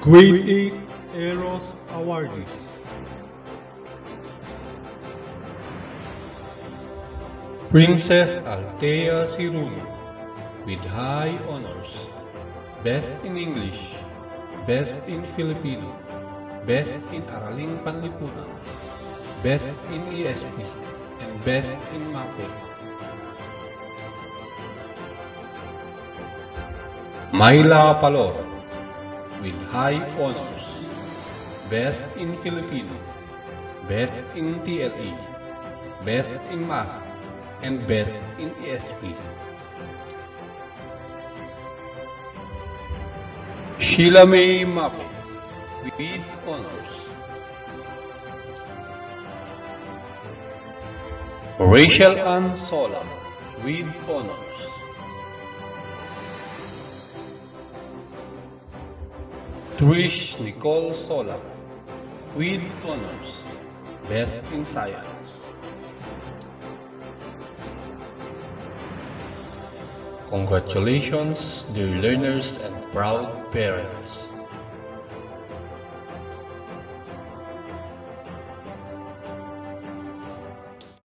Grade 8 Eros Awardees. Princess Althea Siruno with high honors. Best in English, Best in Filipino, Best in Araling Panlipunan, Best in ESP, and Best in MAPE. Myla Palor with high honors. Best in Filipino, Best in TLE, Best in Math, and Best in ESP. Sheila May Mape with honors. Rachel Ann Sola with honors. Trish Nicole Sola with honors. Best in Science. Congratulations, dear learners and proud parents.